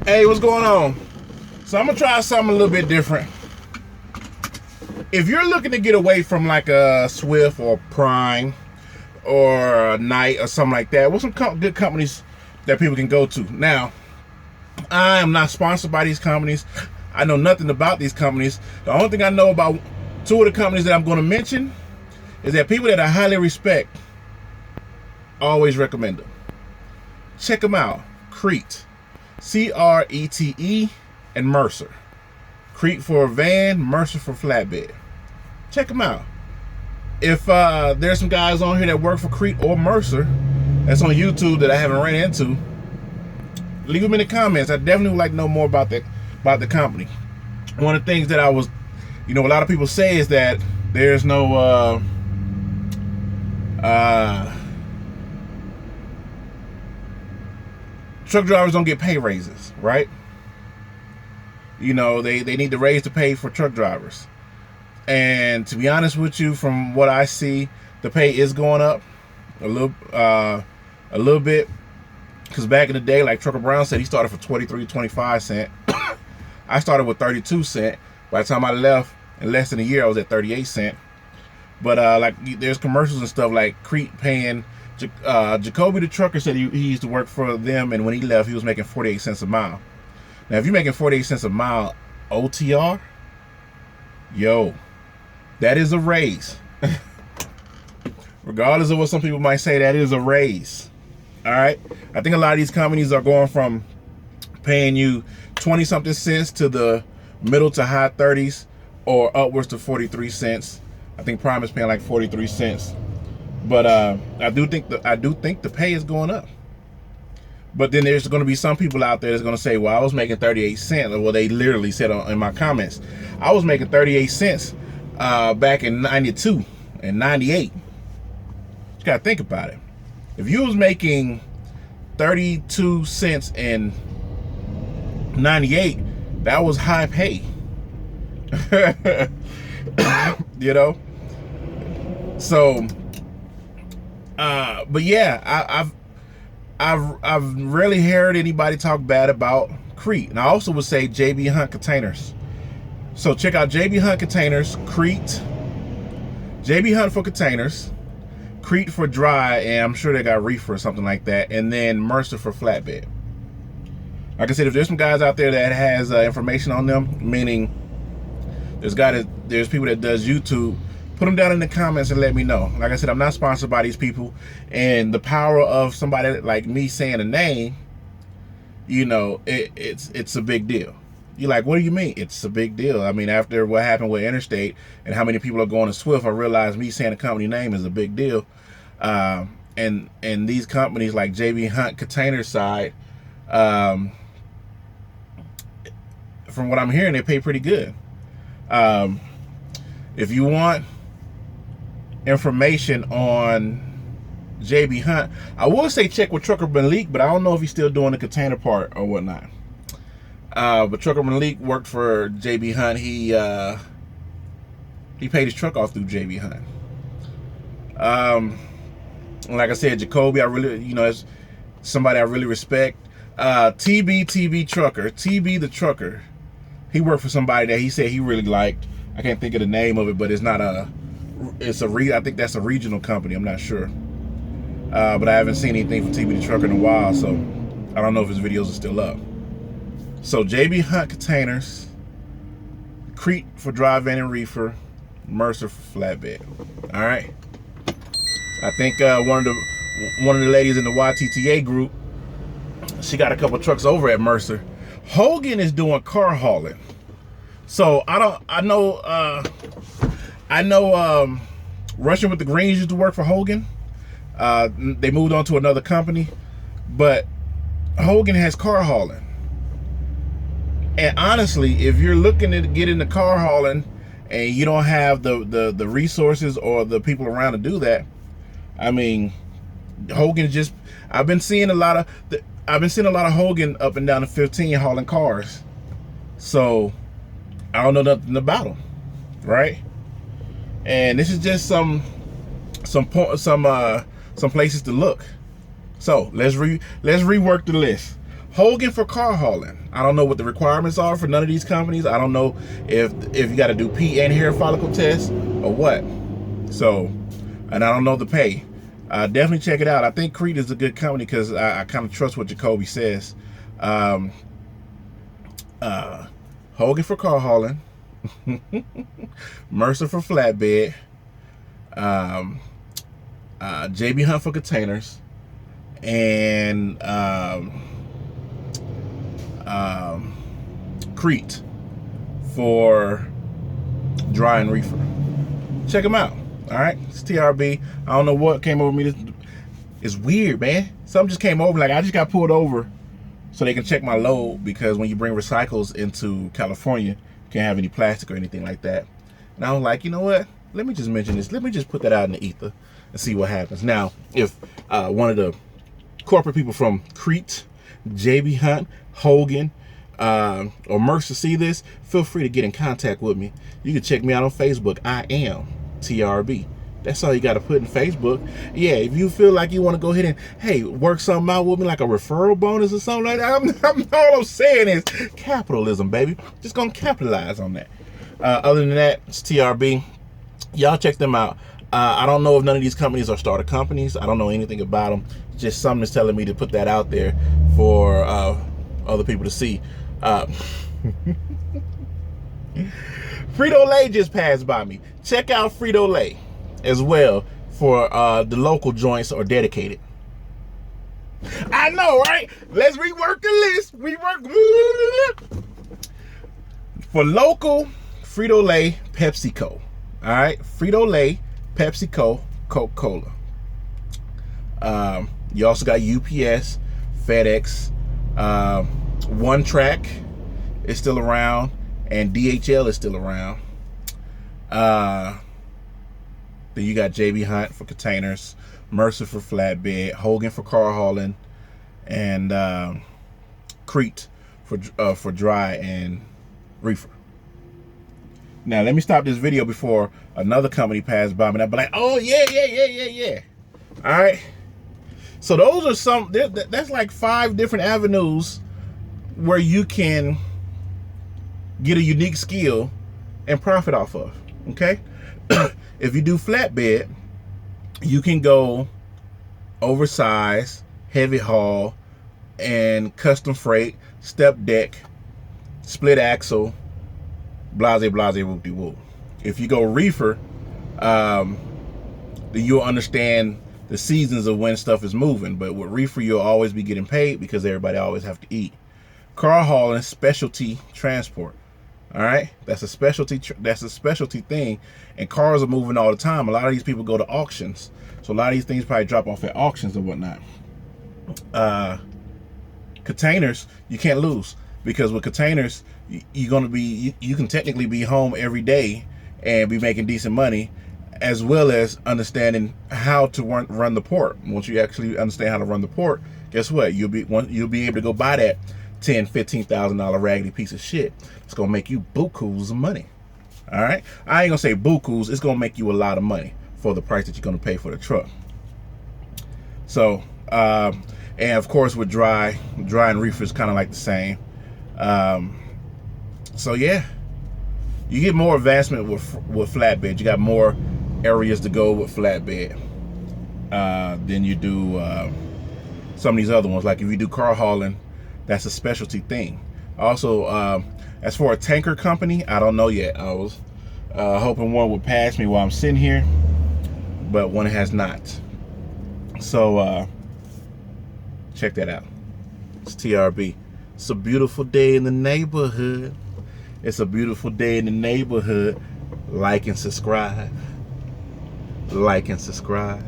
Hey, what's going on? So I'm gonna try something a little bit different. If you're looking to get away from like a Swift or Prime or a Knight or something like that, what's some good companies that people can go to? Now, I am not sponsored by these companies. I know nothing about these companies. The only thing I know about two of the companies that I'm going to mention is that people that I highly respect always recommend them. Check them out. Crete, C-R-E-T-E, and Mercer. Crete for van, Mercer for flatbed. Check them out. If there's some guys on here that work for Crete or Mercer that's on YouTube that I haven't ran into, leave them in the comments. I definitely would like to know more about the company. One of the things that I was, a lot of people say is that there's no truck drivers don't get pay raises, right? They need to raise the pay for truck drivers. And to be honest with you, from what I see, the pay is going up a little bit. Because back in the day, like Trucker Brown said, he started for 23-25 cents. I started with 32 cents. By the time I left, in less than a year, I was at 38 cents. But there's commercials and stuff like Crete paying. Jacoby the trucker said he used to work for them, and when he left, he was making 48 cents a mile. Now, if you're making 48 cents a mile OTR, yo, that is a raise. Regardless of what some people might say, that is a raise. All right? I think a lot of these companies are going from paying you 20-something cents to the middle to high 30s or upwards to 43 cents. I think Prime is paying like 43 cents. But I do think the pay is going up. But then there's going to be some people out there that's going to say, well, I was making 38 cents. Well, they literally said in my comments, I was making 38 cents back in 92 and 98. You got to think about it. If you was making 32 cents in 98, that was high pay. So, but yeah, I've rarely heard anybody talk bad about Crete. And I also would say JB Hunt Containers. So check out JB Hunt Containers, Crete, JB Hunt for containers, Crete for dry, and I'm sure they got reefer or something like that, and then Mercer for flatbed. Like I said, if there's some guys out there that has information on them, meaning there's people that does YouTube, put them down in the comments and let me know. Like I said, I'm not sponsored by these people, and the power of somebody like me saying a name, it's a big deal. You're like, what do you mean? It's a big deal. I mean, after what happened with Interstate and how many people are going to Swift, I realized me saying a company name is a big deal. And these companies like JB Hunt Container Side, from what I'm hearing, they pay pretty good. If you want information on JB Hunt, I will say check with Trucker Malik, but I don't know if he's still doing the container part or whatnot. But Trucker Malik worked for JB Hunt. He paid his truck off through JB Hunt. Like I said, Jacoby, I really, is somebody I really respect. TB Trucker, TB the Trucker. He worked for somebody that he said he really liked. I can't think of the name of it, but it's not I think that's a regional company. I'm not sure. But I haven't seen anything from TB the Trucker in a while, so I don't know if his videos are still up. So JB Hunt Containers, Crete for dry van and reefer, Mercer for flatbed. All right. I think one of the ladies in the YTTA group, she got a couple trucks over at Mercer. Hogan is doing car hauling. So I know Russian with the Greens used to work for Hogan. They moved on to another company, but Hogan has car hauling. And honestly, if you're looking to get into car hauling and you don't have the resources or the people around to do that, I mean, Hogan just, I've been seeing a lot of Hogan up and down the 15 hauling cars. So I don't know nothing about them, right? And this is just some places to look. So let's rework the list. Hogan for car hauling. I don't know what the requirements are for none of these companies. I don't know if you got to do pee and hair follicle tests or what. So, and I don't know the pay. Definitely check it out. I think Crete is a good company because I kind of trust what Jacoby says. Hogan for car hauling, Mercer for flatbed, JB Hunt for containers, and Crete for dry and reefer. Check them out. All right, it's TRB. I don't know what came over me. It's weird, man. Something just came over. Like, I just got pulled over so they can check my load, because when you bring recycles into California, you can't have any plastic or anything like that. And I was like, you know what? Let me just mention this. Let me just put that out in the ether and see what happens. Now, if one of the corporate people from Crete, JB Hunt, Hogan, or Mercer see this, feel free to get in contact with me. You can check me out on Facebook. I am TRB. That's all you got to put in Facebook. Yeah, if you feel like you want to go ahead and, hey, work something out with me, like a referral bonus or something like that, all I'm saying is capitalism, baby. Just going to capitalize on that. Other than that, it's TRB. Y'all check them out. I don't know if none of these companies are starter companies. I don't know anything about them. Just something is telling me to put that out there for other people to see. Frito-Lay just passed by me. Check out Frito-Lay as well for the local joints or dedicated. I know, right? Let's rework the list. For local, Frito-Lay, PepsiCo. All right, Frito-Lay, PepsiCo, Coca-Cola. You also got UPS, FedEx, One Track is still around, and DHL is still around. Then you got JB Hunt for containers, Mercer for flatbed, Hogan for car hauling, and Crete for dry and reefer. Now let me stop this video before another company passes by me and I'll be like, oh yeah. All right. So those are some. That's like 5 different avenues where you can get a unique skill and profit off of. Okay. If you do flatbed, you can go oversized, heavy haul, and custom freight, step deck, split axle, blase, whoop-de-whoop. If you go reefer, then you'll understand the seasons of when stuff is moving. But with reefer, you'll always be getting paid because everybody always have to eat. Car hauling, specialty transport. All right, that's a specialty. That's a specialty thing, and cars are moving all the time. A lot of these people go to auctions, so a lot of these things probably drop off at auctions and whatnot. Containers, you can't lose, because with containers, you're gonna be. You can technically be home every day and be making decent money, as well as understanding how to run the port. Once you actually understand how to run the port, guess what? You'll be able to go buy that $10,000-$15,000 raggedy piece of shit. It's gonna make you bukus of money. All right, I ain't gonna say bukus. It's gonna make you a lot of money for the price that you're gonna pay for the truck. So, and of course with dry and reefer is kind of like the same. So yeah, you get more advancement with flatbed. You got more areas to go with flatbed than you do some of these other ones. Like if you do car hauling, that's a specialty thing. Also, as for a tanker company, I don't know yet. I was hoping one would pass me while I'm sitting here, but one has not. So check that out. It's TRB. It's a beautiful day in the neighborhood. It's a beautiful day in the neighborhood. Like and subscribe. Like and subscribe.